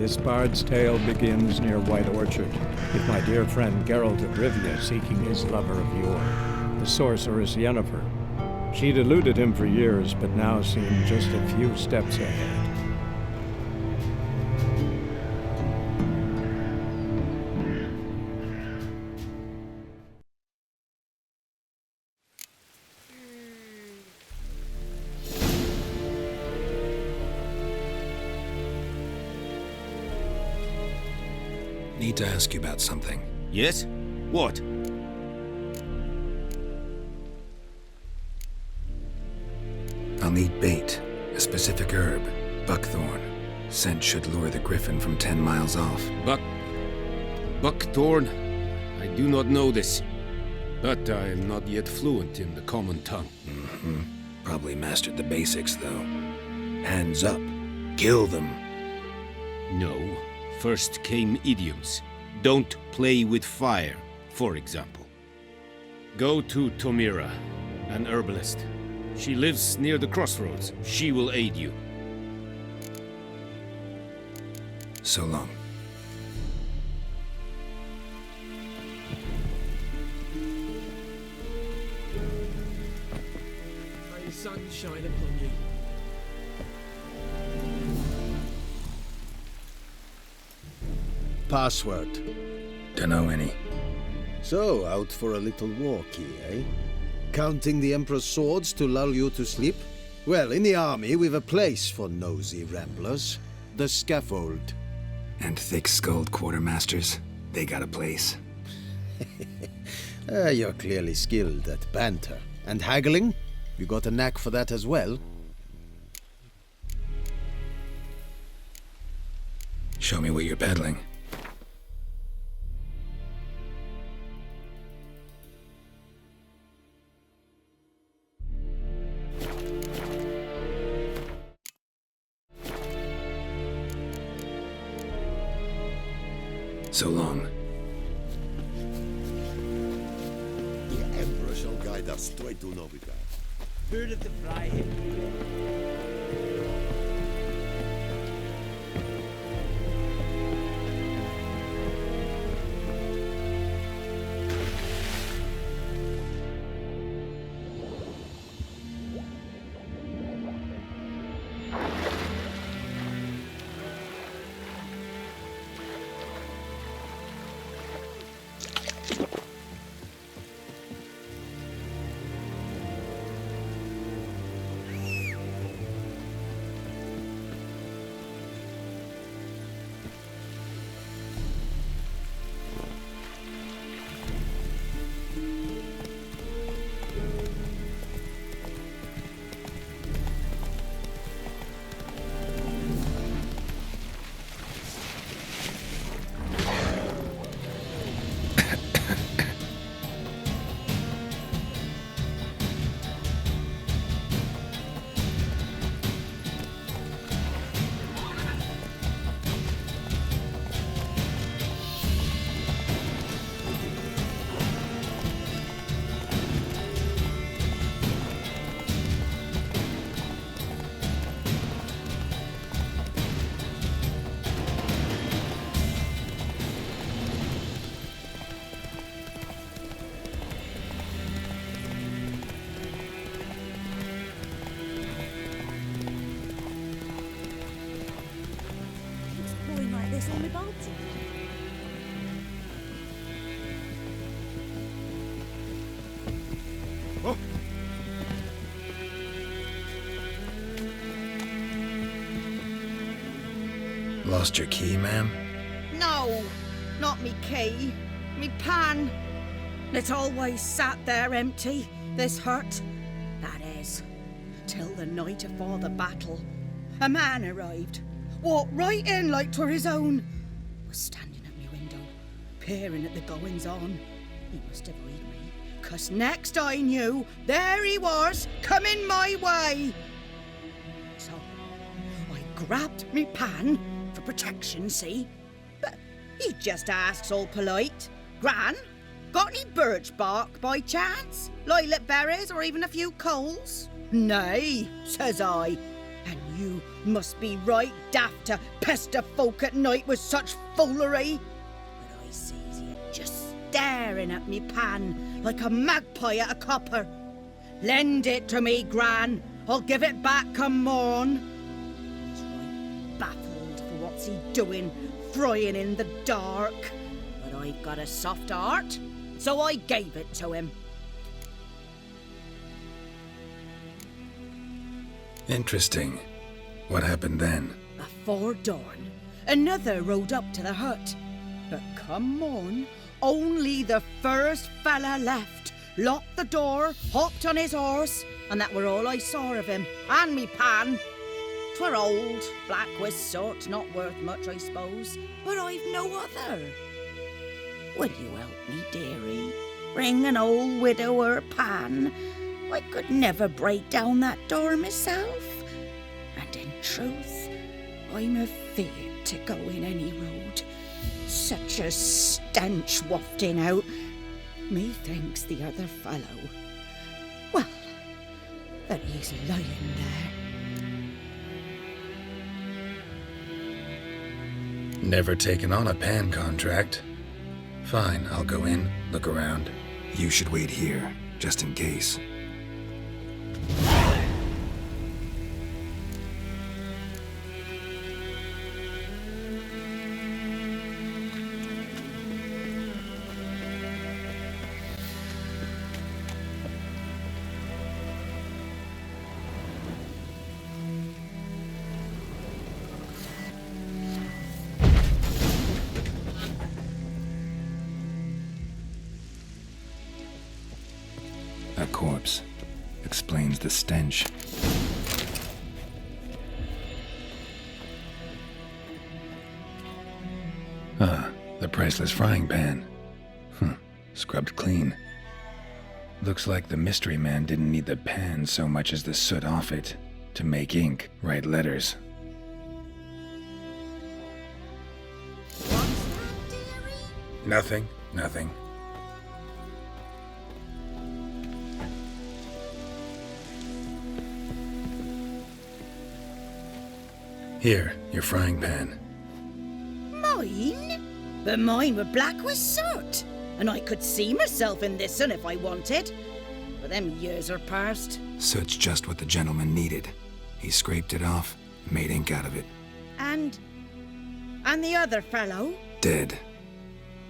This bard's tale begins near White Orchard, with my dear friend Geralt of Rivia seeking his lover of yore, the sorceress Yennefer. She'd eluded him for years, but now seemed just a few steps ahead. Need to ask you about something. Yes? What? I'll need bait, a specific herb, buckthorn. Scent should lure the Griffin from 10 miles off. Buckthorn? I do not know this, but I am not yet fluent in the common tongue. Probably mastered the basics, though. Hands up. Kill them. No. First came idioms. Don't play with fire, for example. Go to Tomira, an herbalist. She lives near the crossroads. She will aid you. So long. May the sun shine upon you. Password. Dunno any. So, out for a little walkie, eh? Counting the Emperor's swords to lull you to sleep? Well, in the army, we've a place for nosy ramblers. The scaffold. And thick-skulled quartermasters. They got a place. You're clearly skilled at banter. And haggling? You got a knack for that as well? Show me what you're peddling. So long. The Emperor shall guide us straight to Novigrad. Bird of the fly. this on my boat. Oh. Lost your key, ma'am? No, not me key. Me pan. It's always sat there empty, this hut. That is, till the night afore the battle. A man arrived, walked right in like 'twere his own. Was standing at me window, peering at the goings-on. He must have heard me, 'cause next I knew, there he was, coming my way. So, I grabbed me pan, for protection, see? But he just asks all polite, "Gran, got any birch bark by chance? Lilac berries or even a few coals?" "Nay," says I. "And you Must be right daft to pester folk at night with such foolery. But I sees you just staring at me pan like a magpie at a copper. Lend it to me, Gran. I'll give it back come morn. He's right baffled for what's he doing, frying in the dark. But I've got a soft heart, so I gave it to him. Interesting. What happened then? Afore dawn, another rode up to the hut. But come morn, only the first fella left, locked the door, hopped on his horse, and that were all I saw of him, and me pan. 'Twere old, black with soot, not worth much, I suppose, but I've no other. Will you help me, dearie? Bring an old widower pan. I could never break down that door myself. And in truth, I'm afeard to go in any road. Such a stench wafting out. Methinks the other fellow, well, that he's lying there. Never taken on a pan contract. Fine, I'll go in, look around. You should wait here, just in case. A corpse. Explains the stench. Ah, the priceless frying pan. Scrubbed clean. Looks like the mystery man didn't need the pan so much as the soot off it to make ink, write letters. What's that, dearie? Nothing. Here, your frying pan. Mine? But mine were black with soot, and I could see myself in this one if I wanted. But them years are past. Soot's just what the gentleman needed. He scraped it off, made ink out of it. And the other fellow? Dead.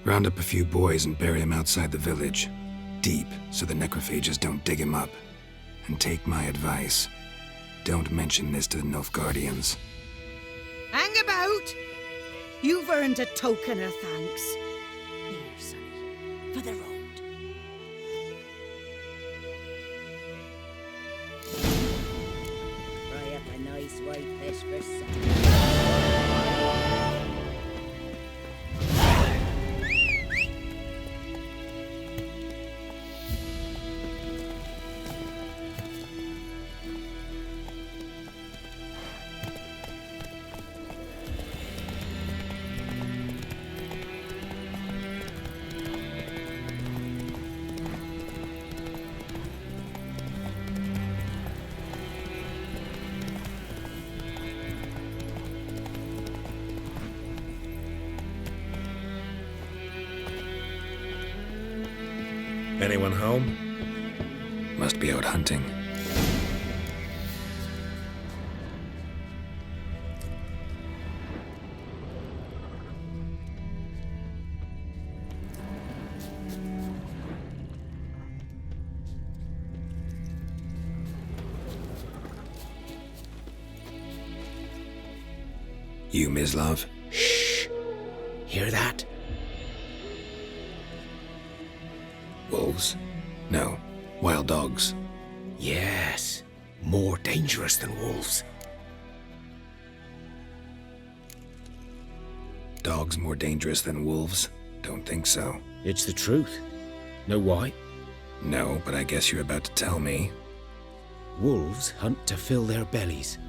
Round up a few boys and bury him outside the village. Deep, so the necrophages don't dig him up. And take my advice. Don't mention this to the Nilfgaardians. Hang about! You've earned a token of thanks. Here, sonny, for the road. Fry up a nice white fish for supper. Anyone home? Must be out hunting. You, Mislav? Shh! Hear that? Wolves? No. Wild dogs. Yes. More dangerous than wolves. Dogs more dangerous than wolves? Don't think so. It's the truth. Know why? No, but I guess you're about to tell me. Wolves hunt to fill their bellies.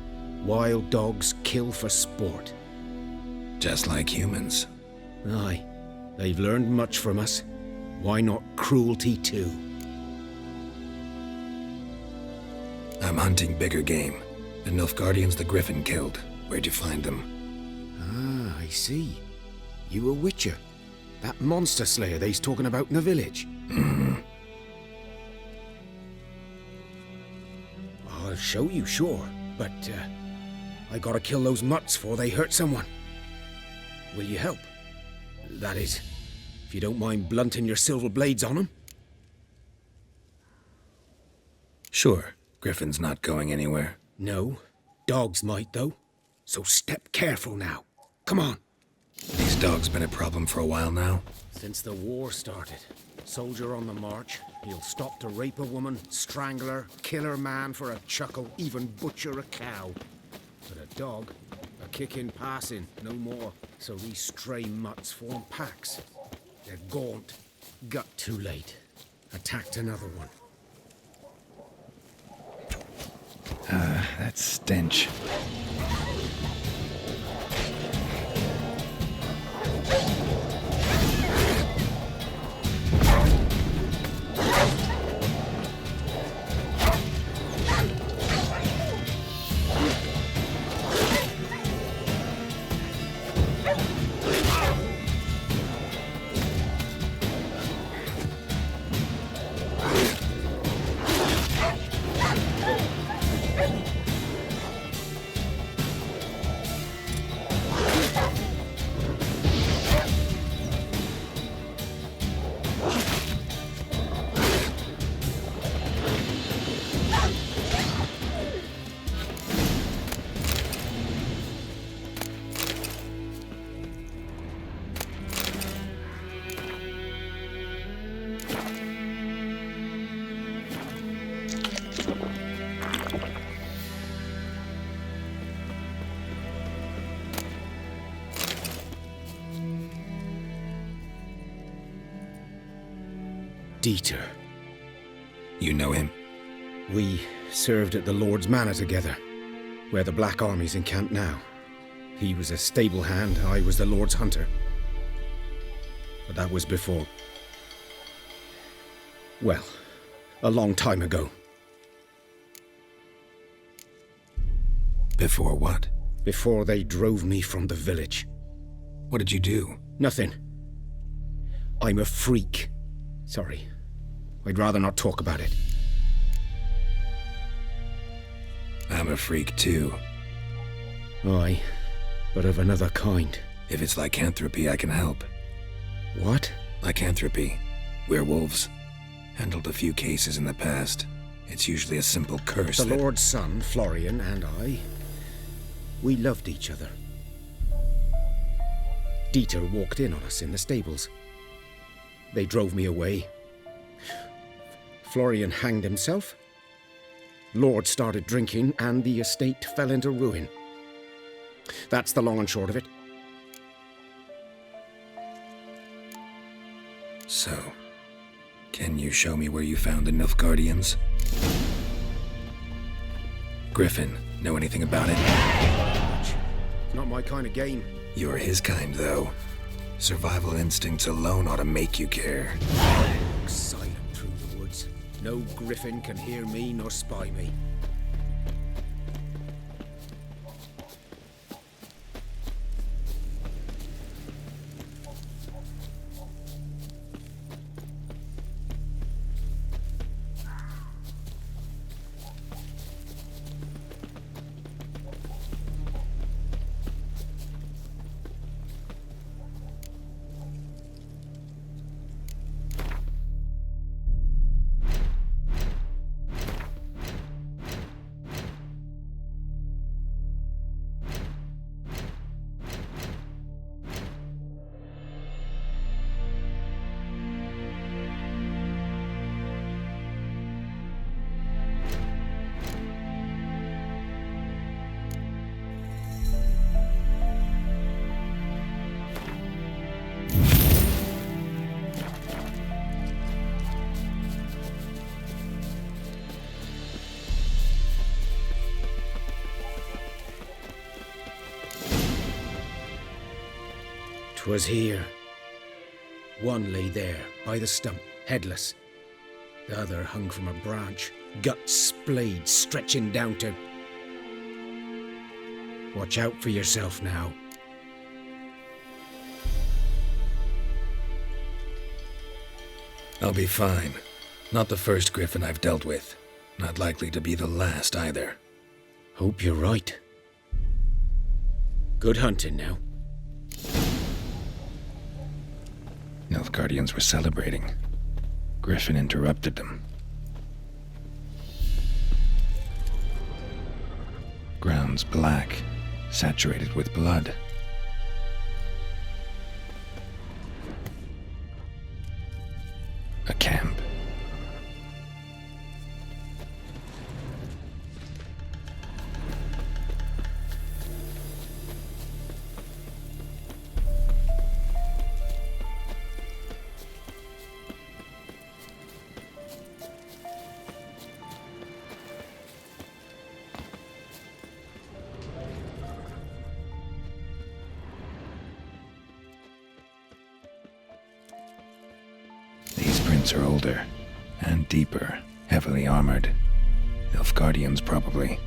Wild dogs kill for sport. Just like humans. Aye. They've learned much from us. Why not cruelty too? I'm hunting bigger game. The Nilfgaardians the Griffin killed. Where'd you find them? Ah, I see. You a witcher. That monster slayer they's talking about in the village. I'll show you, sure. But, I gotta kill those mutts before they hurt someone. Will you help? That is, if you don't mind blunting your silver blades on them. Sure. Griffin's not going anywhere. No. Dogs might, though. So step careful now. Come on. These dogs been a problem for a while now? Since the war started. Soldier on the march. He'll stop to rape a woman, strangle her, kill her man for a chuckle, even butcher a cow. But a dog, a kick in passing, no more. So these stray mutts form packs. They're gaunt. Got too late. Attacked another one. That stench. Dieter. You know him? We served at the Lord's Manor together, where the Black Army's encamped now. He was a stable hand, I was the Lord's hunter. But that was before... well, a long time ago. Before what? Before they drove me from the village. What did you do? Nothing. I'm a freak. Sorry. I'd rather not talk about it. I'm a freak too. Aye, but of another kind. If it's lycanthropy, I can help. What? Lycanthropy. Werewolves. Handled a few cases in the past. It's usually a simple curse The that... Lord's son, Florian, and I, we loved each other. Dieter walked in on us in the stables. They drove me away. Florian hanged himself. Lord started drinking, and the estate fell into ruin. That's the long and short of it. So, can you show me where you found the Nilfgaardians? Griffin, know anything about it? It's not my kind of game. You're his kind, though. Survival instincts alone ought to make you care. Silent through the woods. No Griffin can hear me nor spy me. Was here. One lay there, by the stump, headless. The other hung from a branch, guts splayed, stretching down to... Watch out for yourself now. I'll be fine. Not the first Griffin I've dealt with. Not likely to be the last either. Hope you're right. Good hunting now. Nilfgaardians were celebrating. Griffin interrupted them. Ground's black, saturated with blood. A camp. Are older and deeper, heavily armored. Nilfgaardians, probably.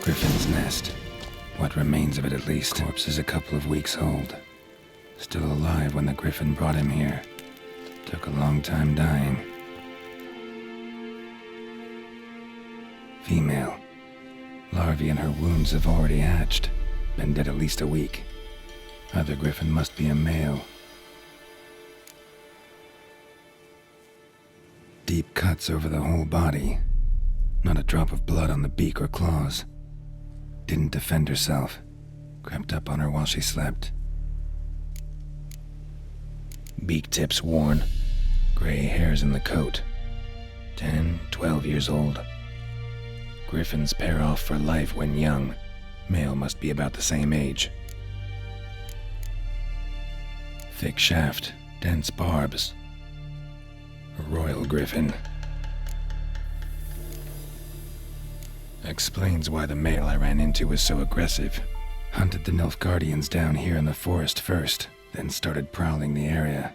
Griffin's nest. What remains of it, at least. Corpse is a couple of weeks old. Still alive when the Griffin brought him here. Took a long time dying. Female. Larvae in her wounds have already hatched. Been dead at least a week. Other Griffin must be a male. Deep cuts over the whole body. Not a drop of blood on the beak or claws. Didn't defend herself. Crept up on her while she slept. Beak tips worn. Gray hairs in the coat. 10, 12 years old. Griffins pair off for life when young. Male must be about the same age. Thick shaft, dense barbs. A royal Griffin. Explains why the male I ran into was so aggressive. Hunted the Nilfgaardians down here in the forest first, then started prowling the area.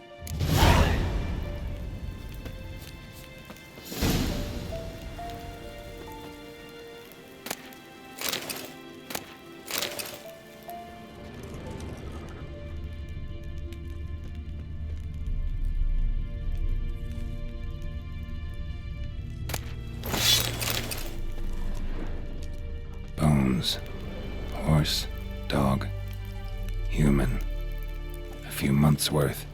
Bones. Horse, dog, human. A few months' worth.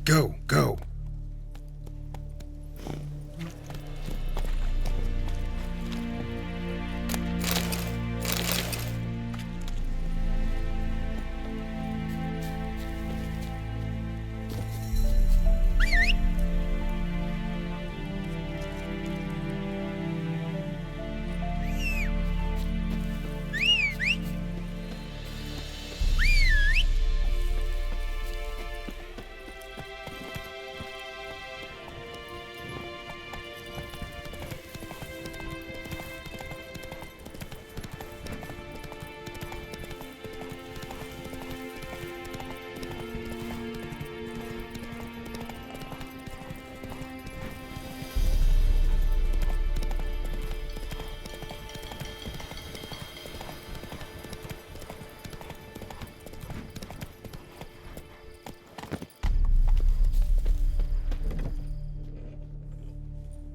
Go, go.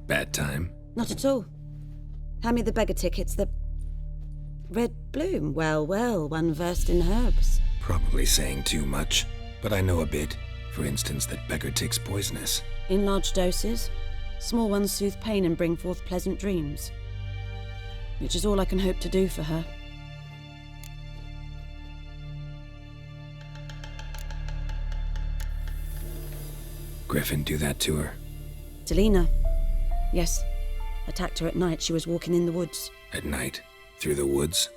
Bad time? Not at all. Hand me the beggar tickets, the red bloom. Well, well, one versed in herbs. Probably saying too much, but I know a bit. For instance, that beggar tick's poisonous. In large doses. Small ones soothe pain and bring forth pleasant dreams. Which is all I can hope to do for her. Griffin do that to her? Delina. Yes. Attacked her at night. She was walking in the woods. At night? Through the woods?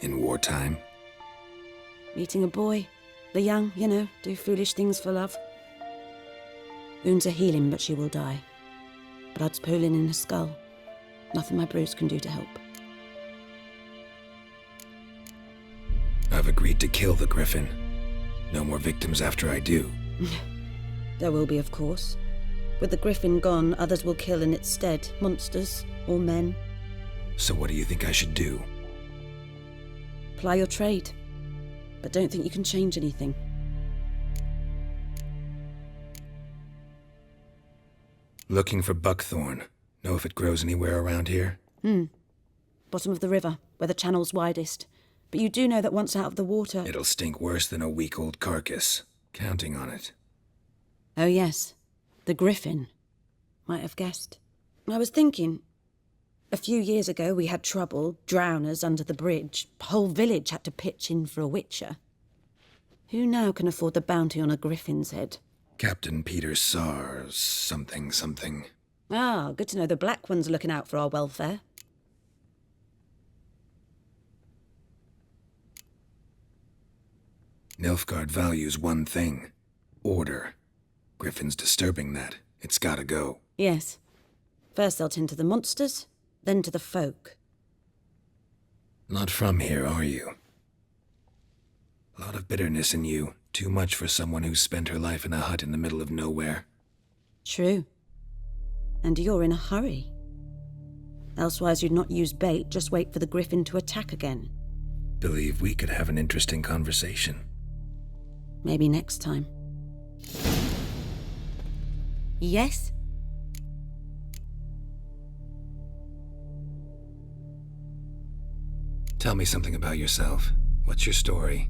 In wartime? Meeting a boy. The young, you know, do foolish things for love. Wounds are healing, but she will die. Blood's pooling in her skull. Nothing my bruise can do to help. I've agreed to kill the Griffin. No more victims after I do. There will be, of course. With the Griffin gone, others will kill in its stead. Monsters or men. So what do you think I should do? Ply your trade. But don't think you can change anything. Looking for buckthorn. Know if it grows anywhere around here? Bottom of the river, where the channel's widest. But you do know that once out of the water... It'll stink worse than a week-old carcass. Counting on it. Oh yes, the Griffin. Might have guessed. I was thinking... A few years ago we had trouble, drowners under the bridge. Whole village had to pitch in for a witcher. Who now can afford the bounty on a Griffin's head? Captain Peter Sars, something. Ah, good to know the Black One's looking out for our welfare. Nilfgaard values one thing. Order. Griffin's disturbing that. It's gotta go. Yes. First they'll tend to the monsters, then to the folk. Not from here, are you? A lot of bitterness in you. Too much for someone who's spent her life in a hut in the middle of nowhere. True. And you're in a hurry. Elsewise you'd not use bait, just wait for the Griffin to attack again. Believe we could have an interesting conversation. Maybe next time. Yes? Tell me something about yourself. What's your story?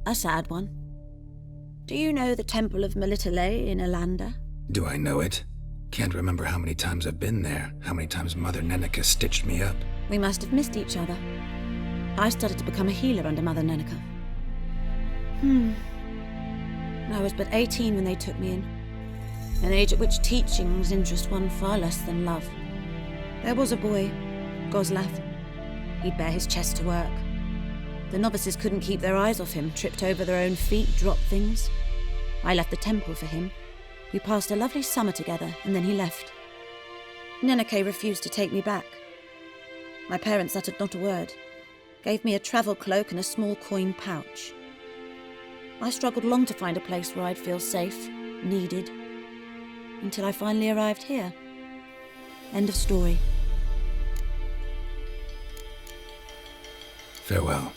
A sad one. Do you know the Temple of Melitele in Alanda? Do I know it? Can't remember how many times I've been there, how many times Mother Neneka stitched me up. We must have missed each other. I started to become a healer under Mother Neneka. I was but 18 when they took me in. An age at which teachings interest one far less than love. There was a boy, Goslav. He'd bare his chest to work. The novices couldn't keep their eyes off him, tripped over their own feet, dropped things. I left the temple for him. We passed a lovely summer together, and then he left. Neneke refused to take me back. My parents uttered not a word, gave me a travel cloak and a small coin pouch. I struggled long to find a place where I'd feel safe, needed, until I finally arrived here. End of story. Farewell.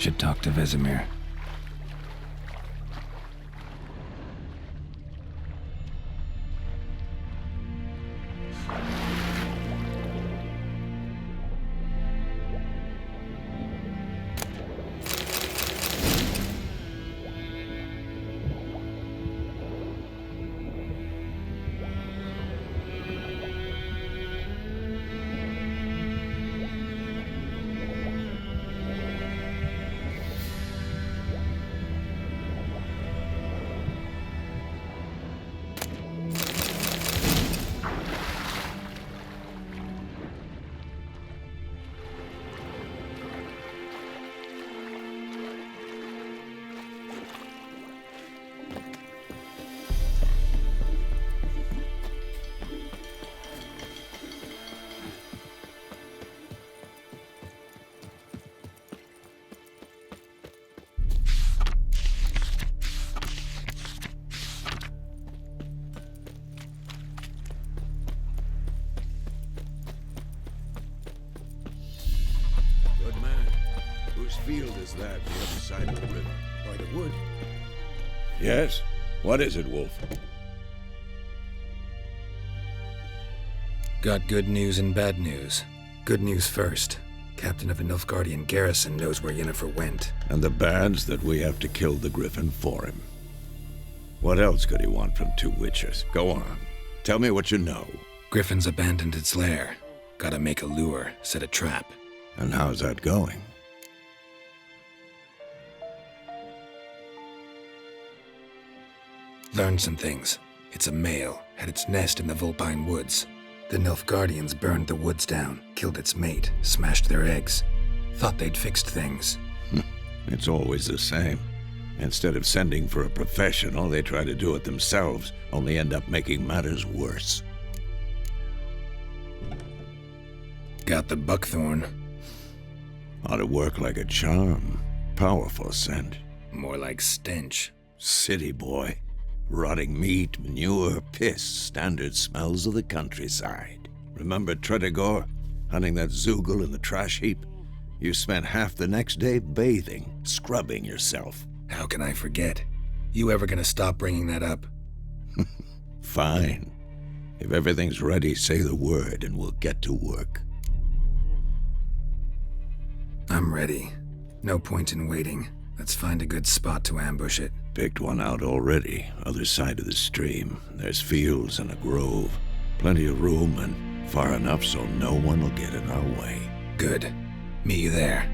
Should talk to Vesemir. Good man. Whose field is that the other side of the river? By the wood. Yes? What is it, Wolf? Got good news and bad news. Good news first. Captain of a Nilfgaardian garrison knows where Yennefer went. And the bad's that we have to kill the Griffin for him. What else could he want from two witches? Go on. Tell me what you know. Griffin's abandoned its lair. Gotta make a lure, set a trap. And how's that going? Learned some things. It's a male, had its nest in the Vulpine Woods. The Nilfgaardians burned the woods down, killed its mate, smashed their eggs. Thought they'd fixed things. It's always the same. Instead of sending for a professional, they try to do it themselves, only end up making matters worse. Got the buckthorn. Ought to work like a charm. Powerful scent. More like stench. City boy. Rotting meat, manure, piss, standard smells of the countryside. Remember Tretogor? Hunting that Zoogle in the trash heap? You spent half the next day bathing, scrubbing yourself. How can I forget? You ever gonna stop bringing that up? Fine. If everything's ready, say the word and we'll get to work. I'm ready. No point in waiting. Let's find a good spot to ambush it. Picked one out already, other side of the stream. There's fields and a grove. Plenty of room and far enough so no one will get in our way. Good. Meet you there.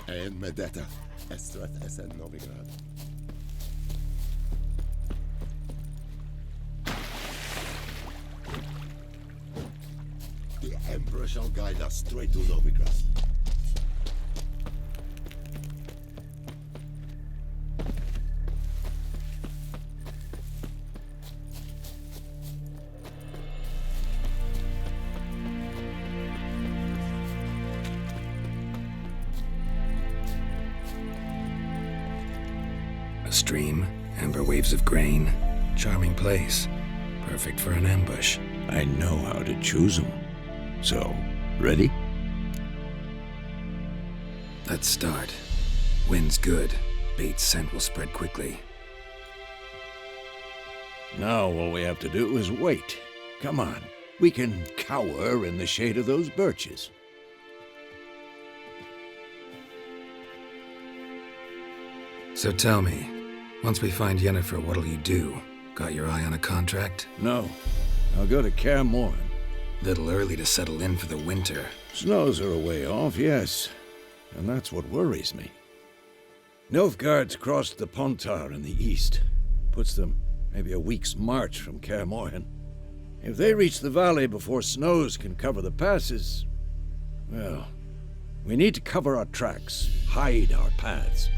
En med detta, Estrat SN Novigrad. The Emperor shall guide us straight to Novigrad. A stream, amber waves of grain, charming place. Perfect for an ambush. I know how to choose them. So, ready? Let's start. Wind's good. Bait's scent will spread quickly. Now all we have to do is wait. Come on. We can cower in the shade of those birches. So tell me, once we find Yennefer, what'll you do? Got your eye on a contract? No. I'll go to Kaer Morhen. Little early to settle in for the winter. Snows are a way off, yes. And that's what worries me. Nilfgaard's crossed the Pontar in the east. Puts them maybe a week's march from Kaer Morhen. If they reach the valley before snows can cover the passes, well, we need to cover our tracks, hide our paths.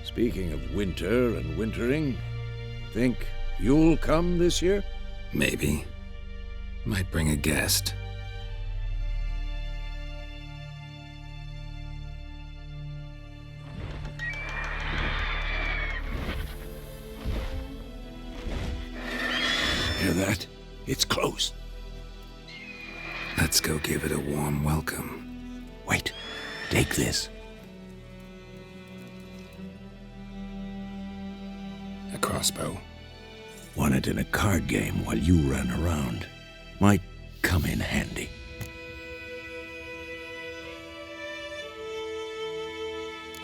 Speaking of winter and wintering, think you'll come this year? Maybe. Might bring a guest. Hear that? It's close. Let's go give it a warm welcome. Wait, take this. A crossbow. Won it in a card game while you ran around. Might come in handy.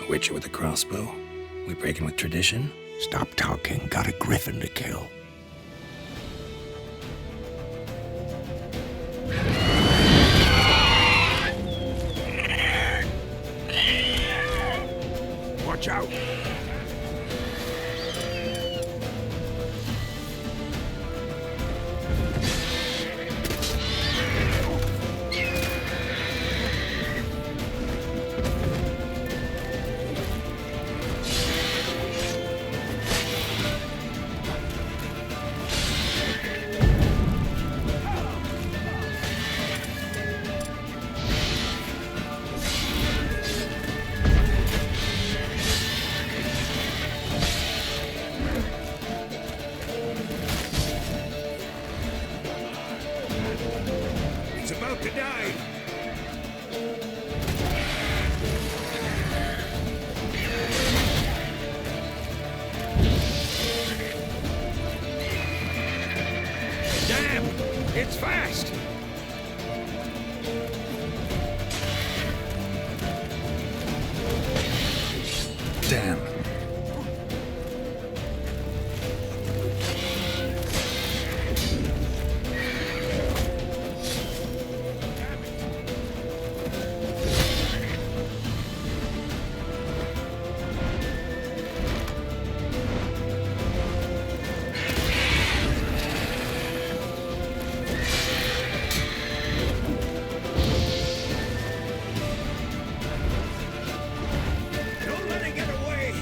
A witcher with a crossbow? We breaking with tradition? Stop talking. Got a Griffin to kill. Watch out! It's fast! Damn. Don't let it get away!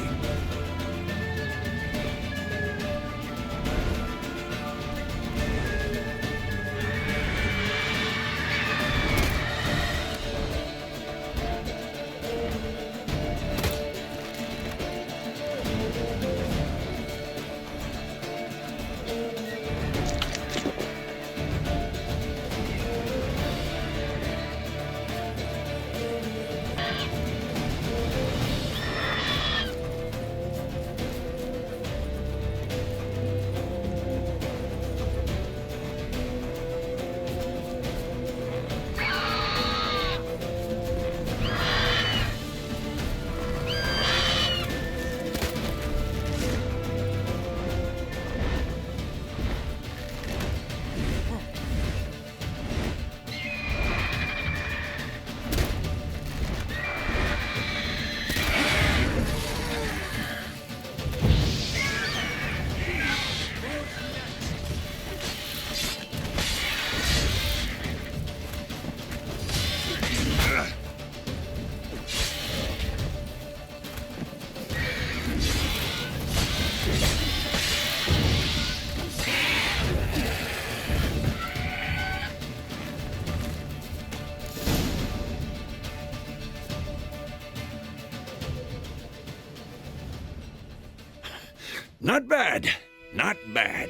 Not bad. Not bad.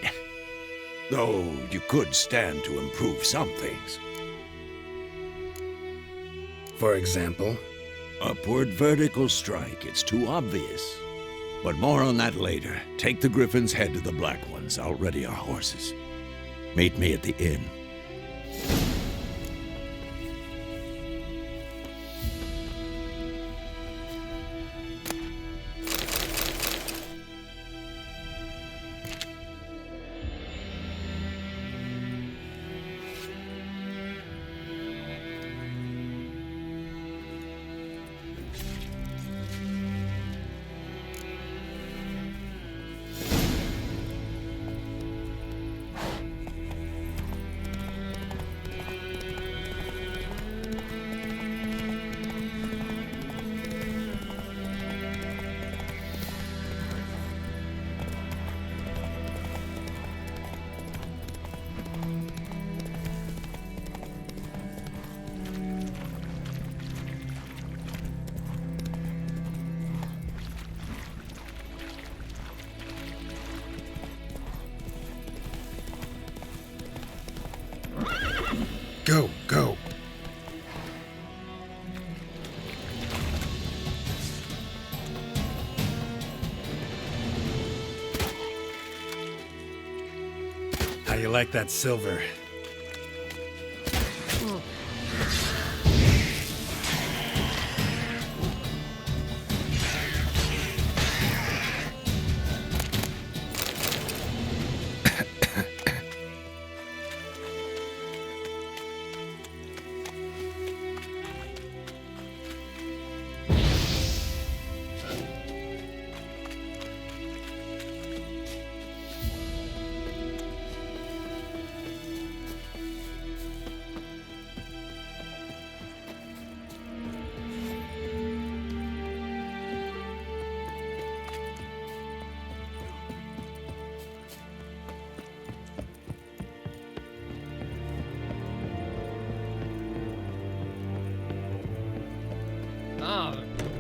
Though you could stand to improve some things. For example? Upward vertical strike. It's too obvious. But more on that later. Take the Griffin's head to the Black Ones. I'll ready our horses. Meet me at the inn. Go, go. How you like that silver?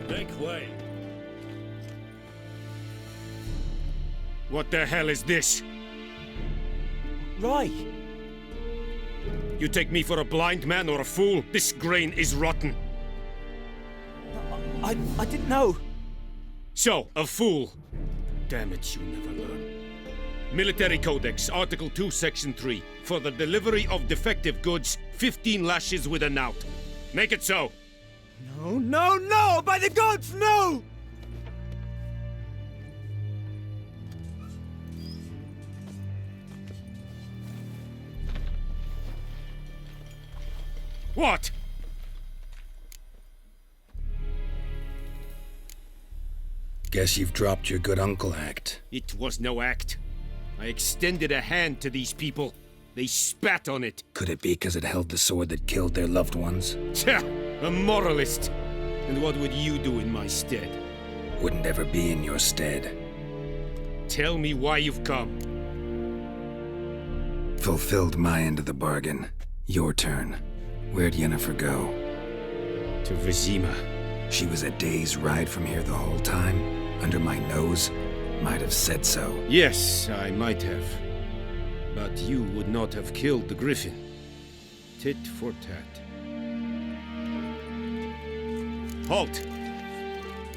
Make way. What the hell is this? Right. You take me for a blind man or a fool? This grain is rotten. I didn't know. So, a fool. Damn it, you never learn. Military Codex, Article 2, Section 3. For the delivery of defective goods, 15 lashes with a knout. Make it so. No, no, no! By the gods, no! What? Guess you've dropped your good uncle act. It was no act. I extended a hand to these people. They spat on it. Could it be because it held the sword that killed their loved ones? Tja, a moralist. And what would you do in my stead? Wouldn't ever be in your stead. Tell me why you've come. Fulfilled my end of the bargain. Your turn. Where'd Yennefer go? To Vizima. She was a day's ride from here the whole time? Under my nose? Might have said so. Yes, I might have. But you would not have killed the Griffin. Tit for tat. Halt!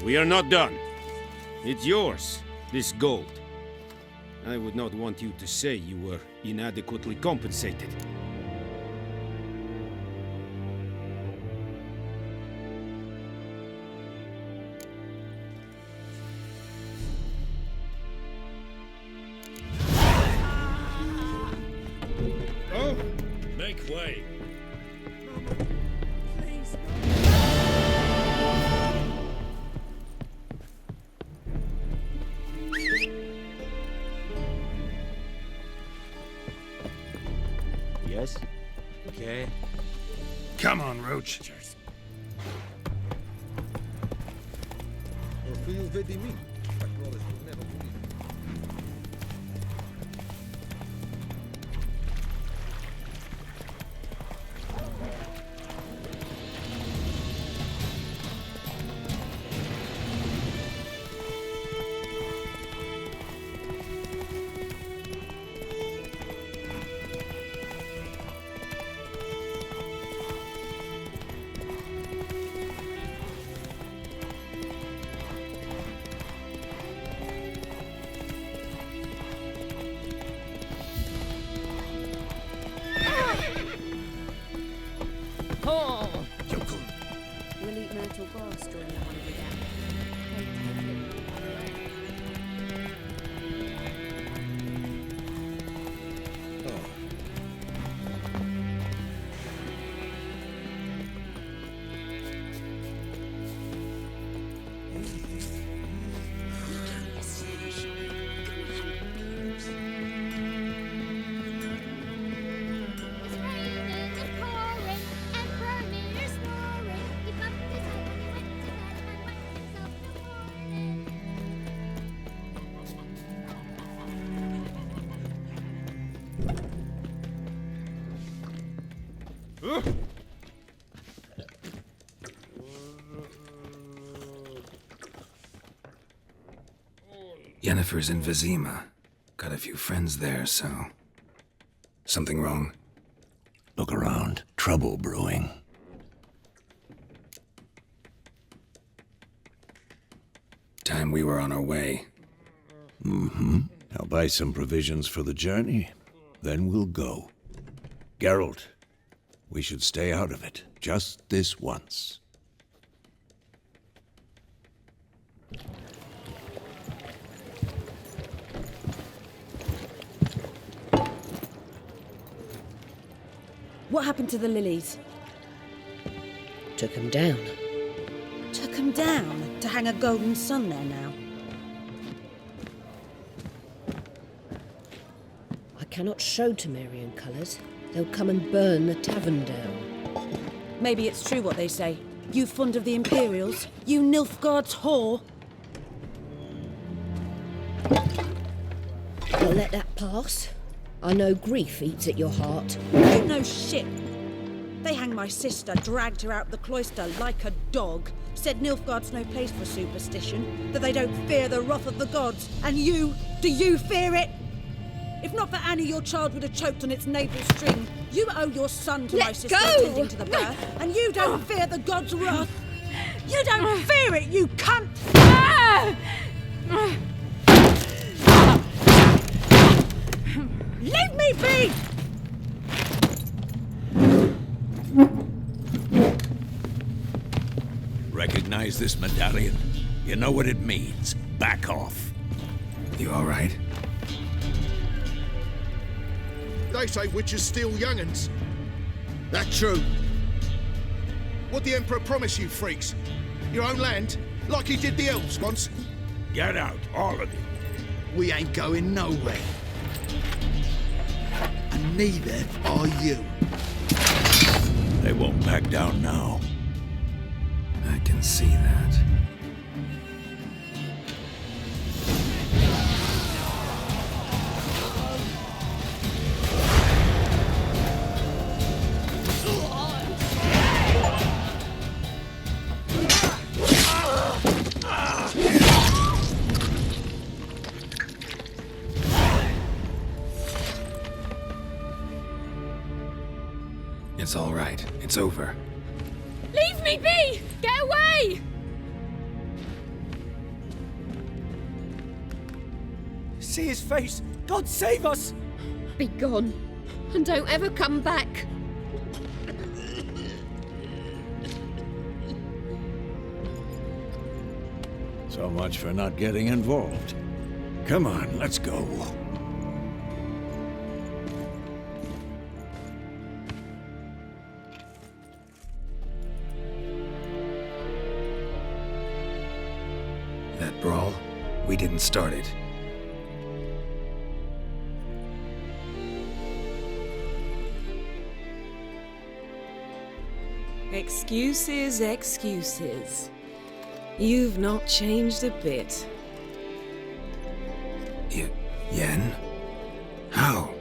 We are not done. It's yours, this gold. I would not want you to say you were inadequately compensated. Oh, make way. Please. Yes? Okay. Come on, Roach. Yennefer's in Vizima. Got a few friends there, so... Something wrong? Look around. Trouble brewing. Time we were on our way. Mm-hmm. I'll buy some provisions for the journey. Then we'll go. Geralt, we should stay out of it. Just this once. What happened to the lilies? Took him down. Took him down to hang a golden sun there now. I cannot show Temerian colours. They'll come and burn the tavern down. Maybe it's true what they say. You fond of the Imperials? You Nilfgaard's whore? You'll let that pass? I know grief eats at your heart. You know shit. They hanged my sister, dragged her out the cloister like a dog, said Nilfgaard's no place for superstition, that they don't fear the wrath of the gods. And you, do you fear it? If not for Annie, your child would have choked on its navel string. You owe your son to my sister tending to the birth, and you don't fear the gods' wrath. You don't fear it, you cunt! Leave me be! Recognize this medallion? You know what it means. Back off. You all right? They say witches steal young'uns. That true? What the Emperor promise you, freaks? Your own land? Like he did the elves once? Get out, all of you. We ain't going nowhere. And neither are you. They won't back down now. I can see that. It's all right. It's over. Leave me be! Get away! See his face! God save us! Be gone, and don't ever come back. So much for not getting involved. Come on, let's go. That brawl, we didn't start it. Excuses, excuses. You've not changed a bit. Yen? How?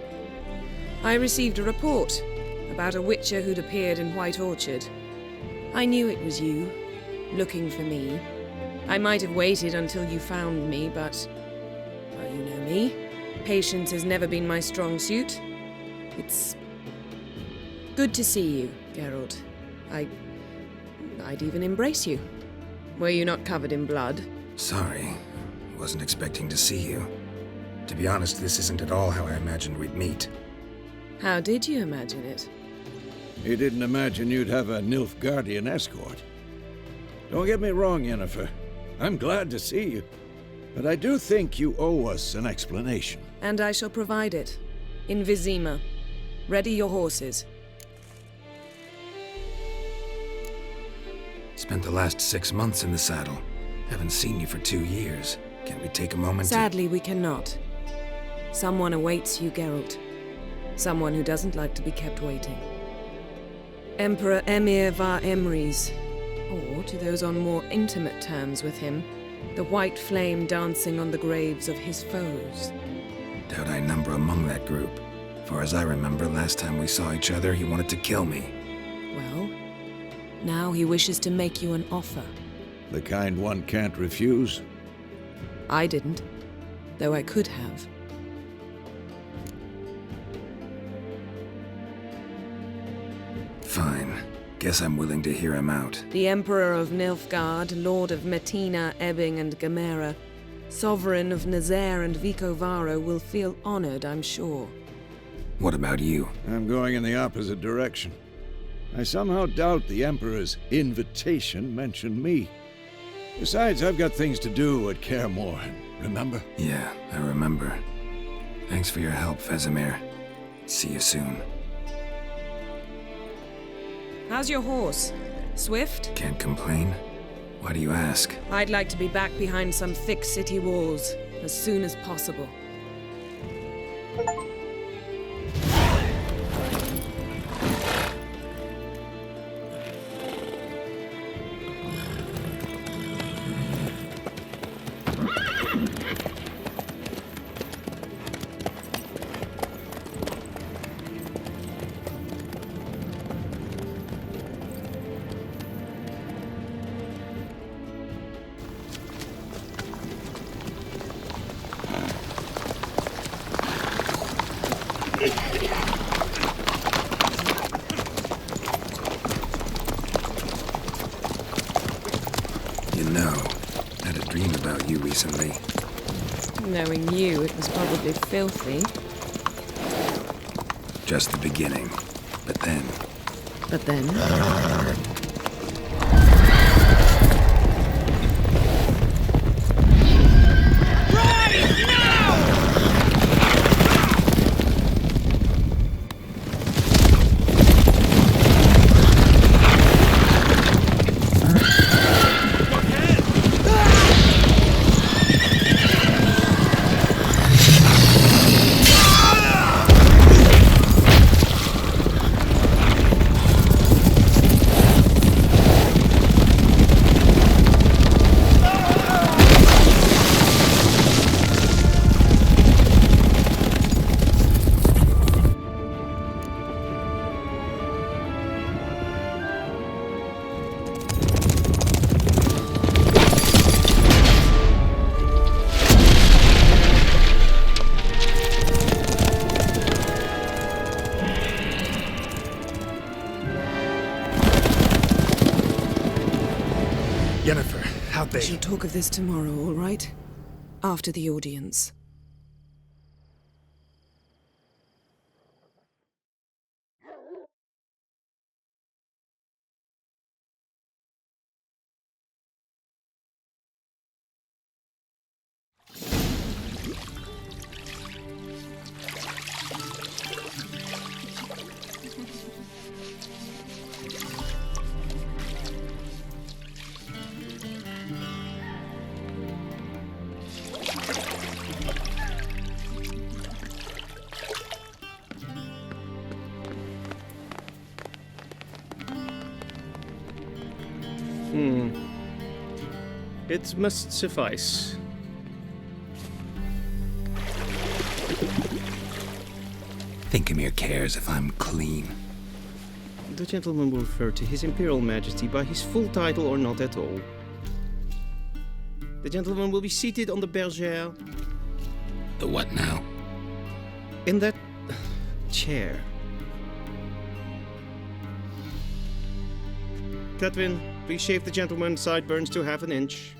I received a report about a witcher who'd appeared in White Orchard. I knew it was you, looking for me. I might have waited until you found me, but... well, you know me. Patience has never been my strong suit. It's... good to see you, Geralt. I'd even embrace you. Were you not covered in blood? Sorry. Wasn't expecting to see you. To be honest, this isn't at all how I imagined we'd meet. How did you imagine it? You didn't imagine you'd have a Nilfgaardian escort. Don't get me wrong, Yennefer. I'm glad to see you. But I do think you owe us an explanation. And I shall provide it. In Vizima. Ready your horses. Spent the last 6 months in the saddle. Haven't seen you for 2 years. Can't we take a moment Sadly, we cannot. Someone awaits you, Geralt. Someone who doesn't like to be kept waiting. Emperor Emir var Emrys. Or, to those on more intimate terms with him, the white flame dancing on the graves of his foes. to... Doubt I number among that group. Far as I remember, last time we saw each other, he wanted to kill me. Well, now he wishes to make you an offer. The kind one can't refuse. I didn't, though I could have. Fine. Guess I'm willing to hear him out. The Emperor of Nilfgaard, Lord of Metina, Ebbing and Gamera, Sovereign of Nazaire and Vicovaro will feel honored, I'm sure. What about you? I'm going in the opposite direction. I somehow doubt the Emperor's invitation mentioned me. Besides, I've got things to do at Kaer Morhen, remember? Yeah, I remember. Thanks for your help, Vesemir. See you soon. How's your horse? Swift? Can't complain. Why do you ask? I'd like to be back behind some thick city walls as soon as possible. Recently. Knowing you, it was probably filthy. Just the beginning. But then... But then? Yennefer, how'd they... We shall talk of this tomorrow, all right? After the audience. It must suffice. Thinkamere cares if I'm clean. The gentleman will refer to His Imperial Majesty by his full title or not at all. The gentleman will be seated on the bergère. The what now? In that chair. Cletwin, please shave the gentleman's sideburns to half an inch.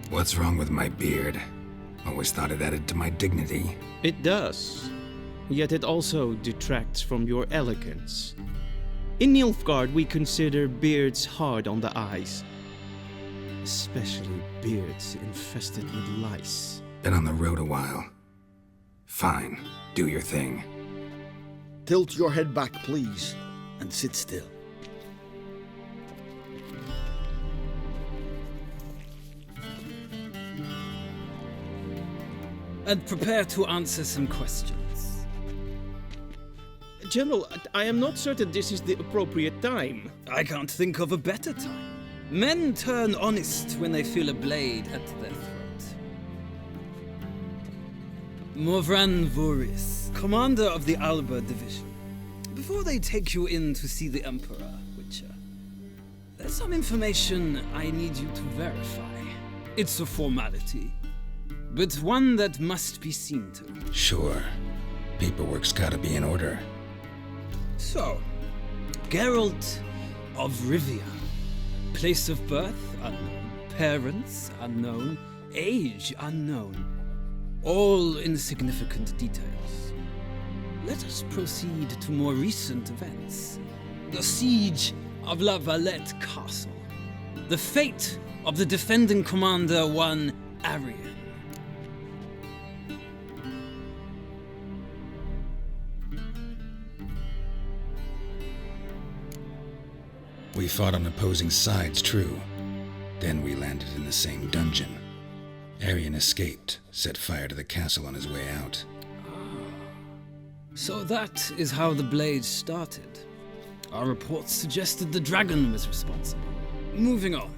What's wrong with my beard? Always thought it added to my dignity. It does. Yet it also detracts from your elegance. In Nilfgaard, we consider beards hard on the eyes. Especially beards infested with lice. Been on the road a while. Fine, do your thing. Tilt your head back, please, and sit still. And prepare to answer some questions. General, I am not certain this is the appropriate time. I can't think of a better time. Men turn honest when they feel a blade at their throat. Morvran Voris, commander of the Alba Division. Before they take you in to see the Emperor, Witcher, there's some information I need you to verify. It's a formality, but one that must be seen to. Sure. Paperwork's gotta be in order. So, Geralt of Rivia. Place of birth unknown. Parents unknown. Age unknown. All insignificant details. Let us proceed to more recent events. The siege of La Valette Castle. The fate of the defending commander, one Arian. We fought on opposing sides, true. Then we landed in the same dungeon. Arian escaped, set fire to the castle on his way out. So that is how the blade started. Our reports suggested the dragon was responsible. Moving on.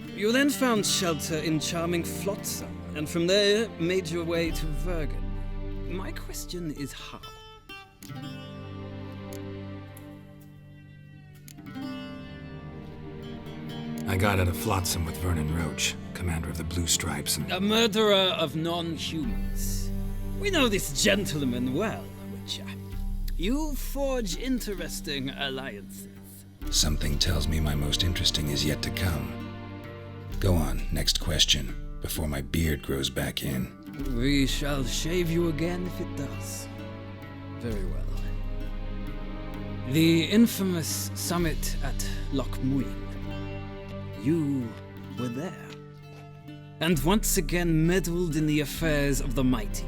You then found shelter in charming Flotsam, and from there made your way to Vergen. My question is how? I got out of Flotsam with Vernon Roach, commander of the Blue Stripes, and... A murderer of non-humans. We know this gentleman well, Witcher. You forge interesting alliances. Something tells me my most interesting is yet to come. Go on, next question, before my beard grows back in. We shall shave you again if it does. Very well. The infamous summit at Loch Muin. You were there. And once again meddled in the affairs of the mighty.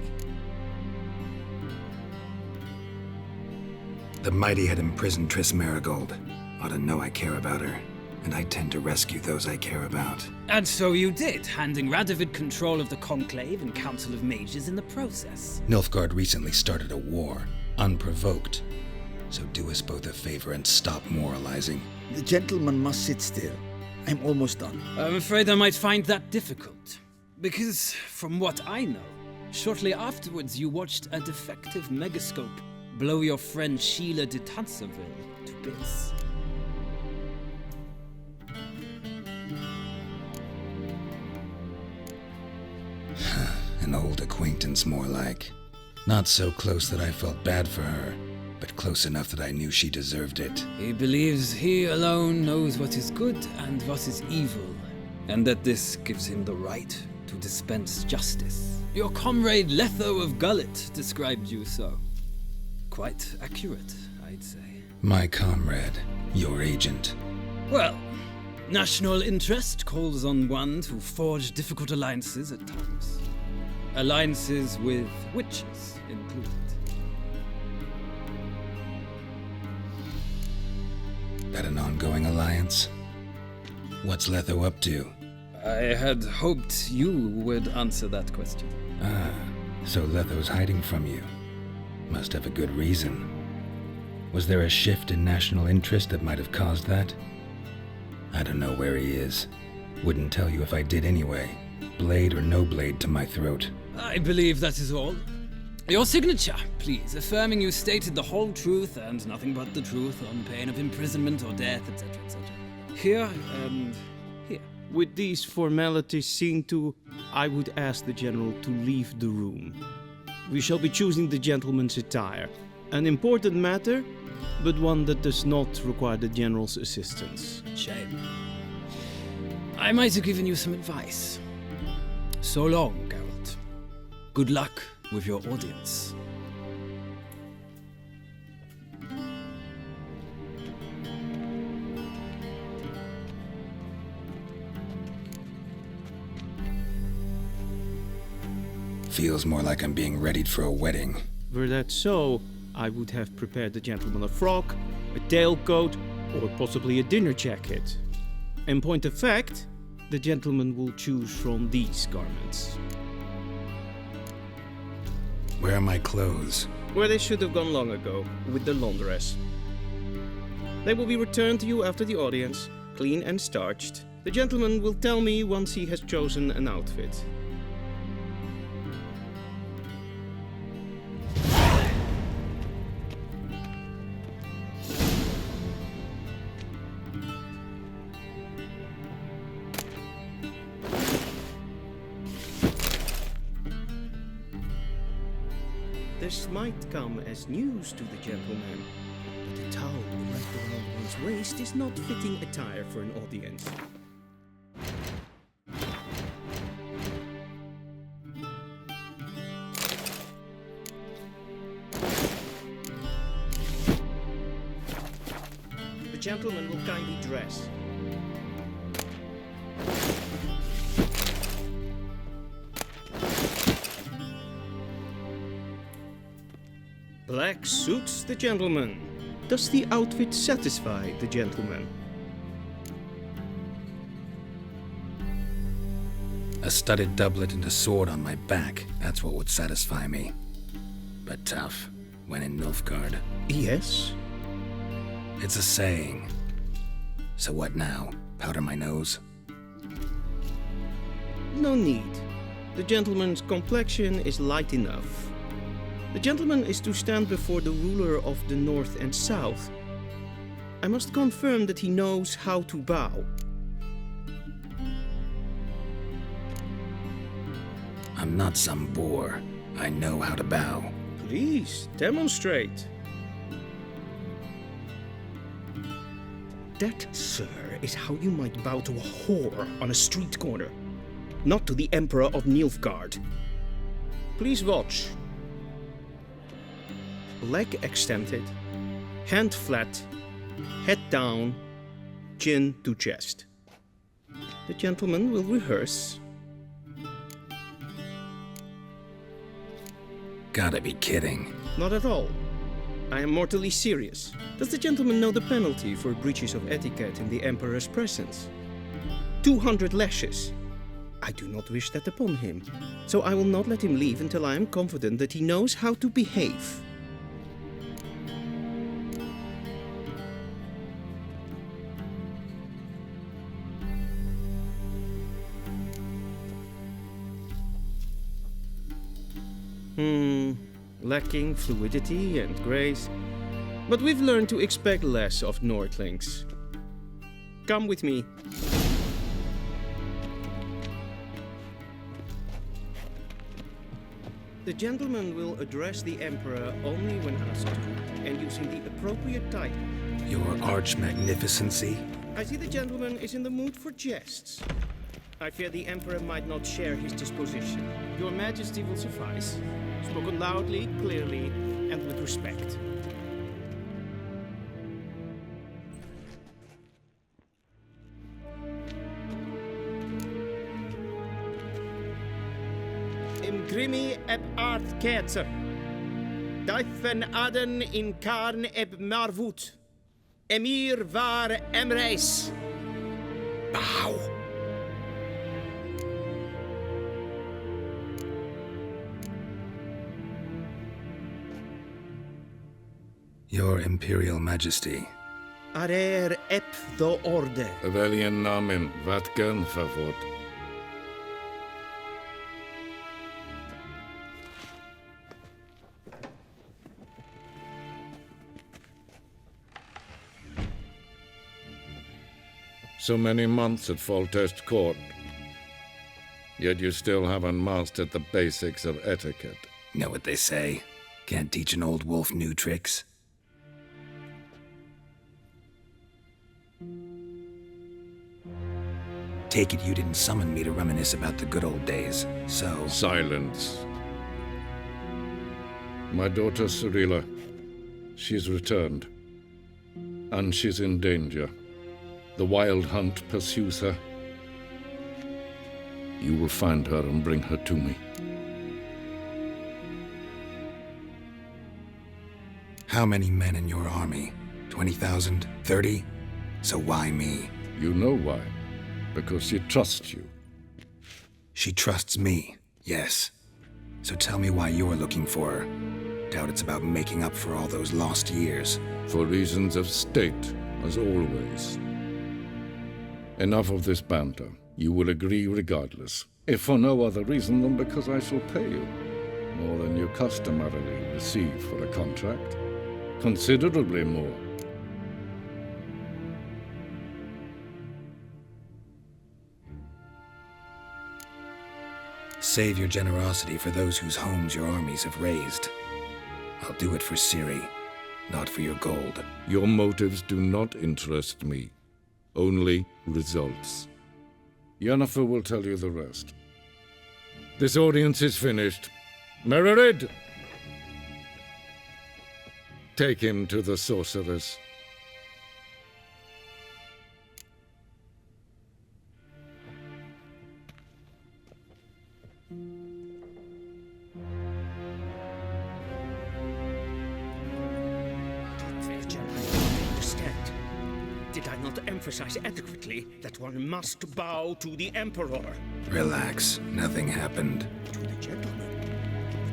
The mighty had imprisoned Triss Marigold. Ought to know I care about her, and I tend to rescue those I care about. And so you did, handing Radovid control of the Conclave and Council of Mages in the process. Nilfgaard recently started a war, unprovoked. So do us both a favor and stop moralizing. The gentleman must sit still. I'm almost done. I'm afraid I might find that difficult. Because, from what I know, shortly afterwards you watched a defective megascope blow your friend Sheila de Tanserville to bits. An old acquaintance, more like. Not so close that I felt bad for her, but close enough that I knew she deserved it. He believes he alone knows what is good and what is evil, and that this gives him the right to dispense justice. Your comrade Letho of Gullet described you so. Quite accurate, I'd say. My comrade, your agent. Well, national interest calls on one to forge difficult alliances at times. Alliances with witches included. That an ongoing alliance? What's Letho up to? I had hoped you would answer that question. Ah, so Letho's hiding from you. Must have a good reason. Was there a shift in national interest that might have caused that? I don't know where he is. Wouldn't tell you if I did anyway. Blade or no blade to my throat. I believe that is all. Your signature, please, affirming you stated the whole truth and nothing but the truth on pain of imprisonment or death, etc., etc. Here and here. With these formalities seen to, I would ask the general to leave the room. We shall be choosing the gentleman's attire. An important matter, but one that does not require the general's assistance. Shame. I might have given you some advice. So long, Geralt. Good luck with your audience. Feels more like I'm being readied for a wedding. Were that so, I would have prepared the gentleman a frock, a tailcoat, or possibly a dinner jacket. In point of fact, the gentleman will choose from these garments. Where are my clothes? Where they should have gone long ago, with the laundress. They will be returned to you after the audience. clean and starched. The gentleman will tell me once he has chosen an outfit. This might come as news to the gentleman, but the towel wrapped around one's waist is not fitting attire for an audience. The gentleman will kindly dress. Black suits the gentleman. Does the outfit satisfy the gentleman? A studded doublet and a sword on my back, that's what would satisfy me. But tough, when in Nilfgaard. Yes. It's a saying. So what now? Powder my nose? No need. The gentleman's complexion is light enough. The gentleman is to stand before the ruler of the North and South. I must confirm that he knows how to bow. I'm not some boor. I know how to bow. Please, demonstrate. That, sir, is how you might bow to a whore on a street corner, not to the Emperor of Nilfgaard. Please watch. Leg extended, hand flat, head down, chin to chest. The gentleman will rehearse. Gotta be kidding. Not at all. I am mortally serious. Does the gentleman know the penalty for breaches of etiquette in the Emperor's presence? 200 lashes. I do not wish that upon him, so I will not let him leave until I am confident that he knows how to behave. Lacking fluidity and grace. But we've learned to expect less of Nordlings. Come with me. The gentleman will address the Emperor only when asked to, and using the appropriate title. Your arch-magnificency? I see the gentleman is in the mood for jests. I fear the Emperor might not share his disposition. Your Majesty will suffice. Spoken loudly, clearly, and with respect. Im grimi eb art ketzer. Daifen aden in karn eb marvut. Emir var Immerse. Bow. Your Imperial Majesty. Arer ep the orde. Weljen namen, wat gern favort. So many months at Foltest Court. Yet you still haven't mastered the basics of etiquette. Know what they say? Can't teach an old wolf new tricks. Take it you didn't summon me to reminisce about the good old days, so... Silence. My daughter Cirilla, she's returned. And she's in danger. The Wild Hunt pursues her. You will find her and bring her to me. How many men in your army? 20,000? 30? So why me? You know why. Because she trusts you. She trusts me, yes. So tell me why you're looking for her. Doubt it's about making up for all those lost years. For reasons of state, as always. Enough of this banter. You will agree regardless, if for no other reason than because I shall pay you. More than you customarily receive for a contract. Considerably more. Save your generosity for those whose homes your armies have razed. I'll do it for Ciri, not for your gold. Your motives do not interest me. Only results. Yennefer will tell you the rest. This audience is finished. Mererid! Take him to the sorceress. Did I not emphasize adequately that one must bow to the Emperor? Relax. Nothing happened. To the gentleman.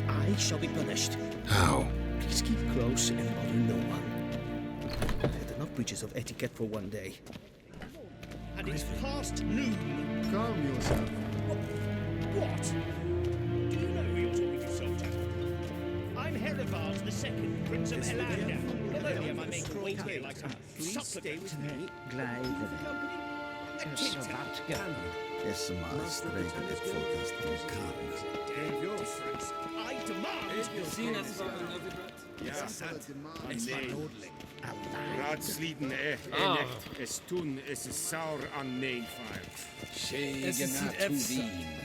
I shall be punished. How? Please keep close and bother no one. I've had enough breaches of etiquette for one day. And it's past noon. Calm yourself. What? Do you know who you're talking to, soldier? I'm Herivard II, Prince of Elander. Although I make you wait here like some supplicant. Es más regel ett folkast I demand Raadsliden echt, es tun, es is saur an neenfire. Es is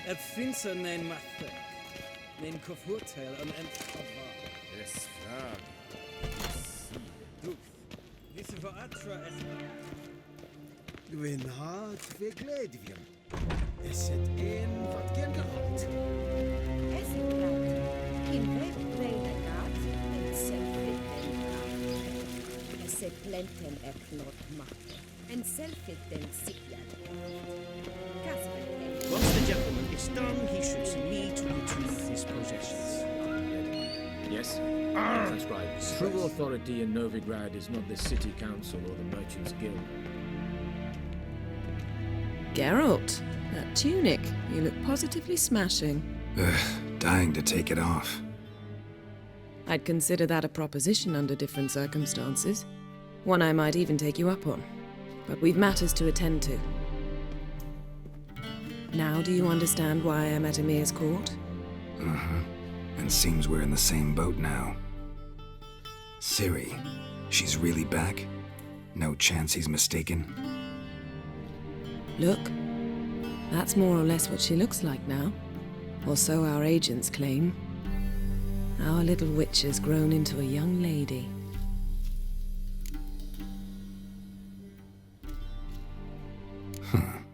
et finser nein matte. Nein kofurteil an en Es frag. Visse for atra es Gwyn hart fe gledvium. Es het een wat gen gehad. Es ist blank. In Welt Gat, en selfitten Gat. Es ist blenten erklort macht. En selfitten Sikland. Kasper. Once the gentleman is done, he should see to retrieve his possessions. Yes? Transcribe. True authority in Novigrad is not the city council or the merchants guild. Geralt, that tunic. You look positively smashing. Dying to take it off. I'd consider that a proposition under different circumstances. One I might even take you up on. But we've matters to attend to. Now do you understand why I'm at Emmir's court? Uh-huh. And seems we're in the same boat now. Ciri, she's really back? No chance he's mistaken? Look, that's more or less what she looks like now. Or so our agents claim. Our little witch has grown into a young lady.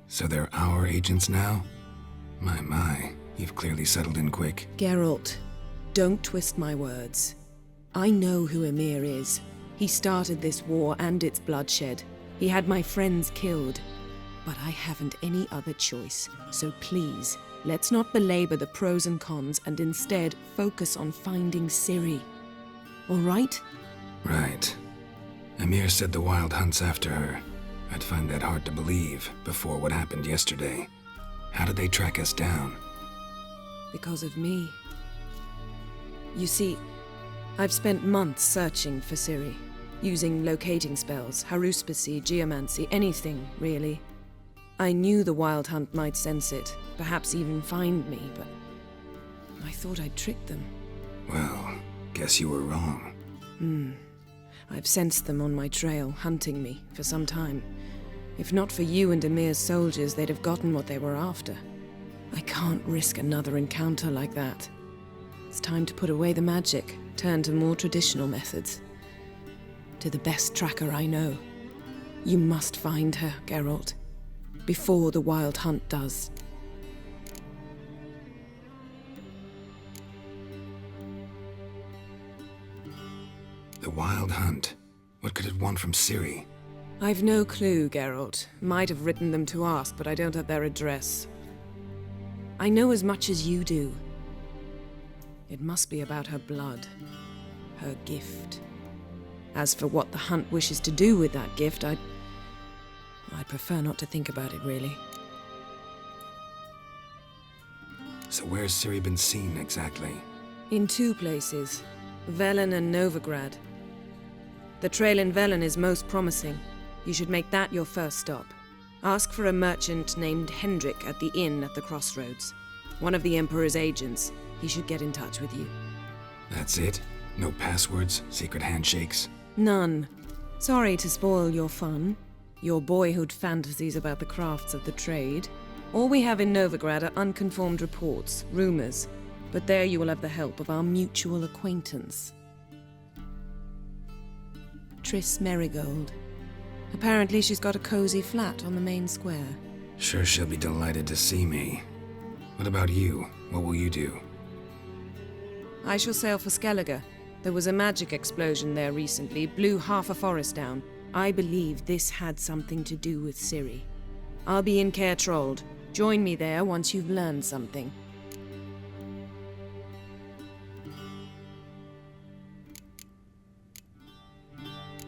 So they're our agents now? My, you've clearly settled in quick. Geralt, don't twist my words. I know who Immere is. He started this war and its bloodshed. He had my friends killed. But I haven't any other choice. So please, let's not belabor the pros and cons and instead focus on finding Ciri. All right? Right. Immere said the Wild Hunt's after her. I'd find that hard to believe before what happened yesterday. How did they track us down? Because of me. You see, I've spent months searching for Ciri, using locating spells, haruspicy, geomancy, anything, really. I knew the Wild Hunt might sense it, perhaps even find me, but I thought I'd tricked them. Well, guess you were wrong. I've sensed them on my trail, hunting me, for some time. If not for you and Emmir's soldiers, they'd have gotten what they were after. I can't risk another encounter like that. It's time to put away the magic, turn to more traditional methods. To the best tracker I know. You must find her, Geralt. Before the Wild Hunt does. The Wild Hunt? What could it want from Ciri? I've no clue, Geralt. Might have written them to ask, but I don't have their address. I know as much as you do. It must be about her blood. Her gift. As for what the Hunt wishes to do with that gift, I'd prefer not to think about it, really. So where's Ciri been seen, exactly? In 2 places, Velen and Novigrad. The trail in Velen is most promising. You should make that your first stop. Ask for a merchant named Hendrik at the inn at the crossroads. One of the Emperor's agents. He should get in touch with you. That's it? No passwords? Secret handshakes? None. Sorry to spoil your fun. Your boyhood fantasies about the crafts of the trade. All we have in Novigrad are unconfirmed reports, rumors. But there you will have the help of our mutual acquaintance. Triss Merigold. Apparently she's got a cozy flat on the main square. Sure she'll be delighted to see me. What about you? What will you do? I shall sail for Skellige. There was a magic explosion there recently, blew half a forest down. I believe this had something to do with Ciri. I'll be in Caer Trold. Join me there once you've learned something.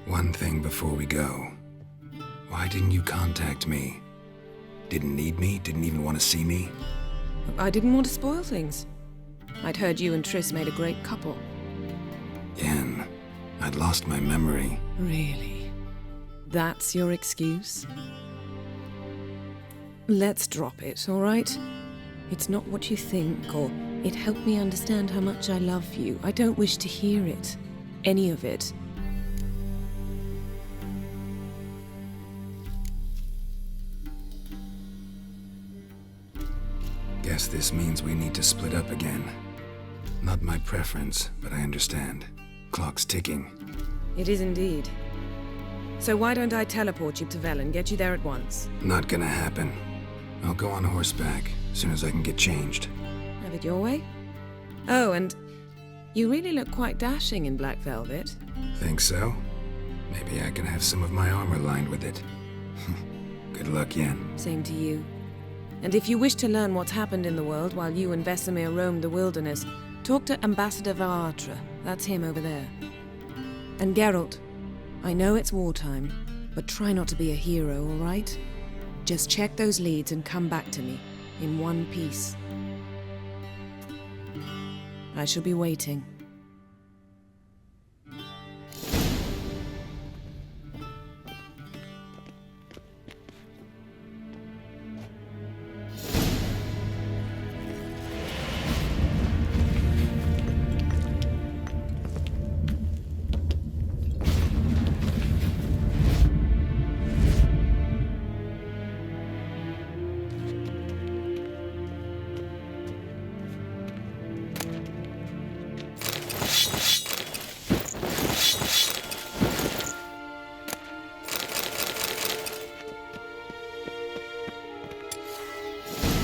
One thing before we go. Why didn't you contact me? Didn't need me? Didn't even want to see me? I didn't want to spoil things. I'd heard you and Triss made a great couple. Yen, I'd lost my memory. Really? That's your excuse? Let's drop it, all right? It's not what you think, or it helped me understand how much I love you. I don't wish to hear it. Any of it. Guess this means we need to split up again. Not my preference, but I understand. Clock's ticking. It is indeed. So why don't I teleport you to Velen, get you there at once? Not gonna happen. I'll go on horseback, as soon as I can get changed. Have it your way? Oh, and you really look quite dashing in black velvet. Think so? Maybe I can have some of my armor lined with it. Good luck, Yen. Same to you. And if you wish to learn what's happened in the world while you and Vesemir roamed the wilderness, talk to Ambassador Varatra. That's him over there. And Geralt, I know it's wartime, but try not to be a hero, all right? Just check those leads and come back to me, in one piece. I shall be waiting.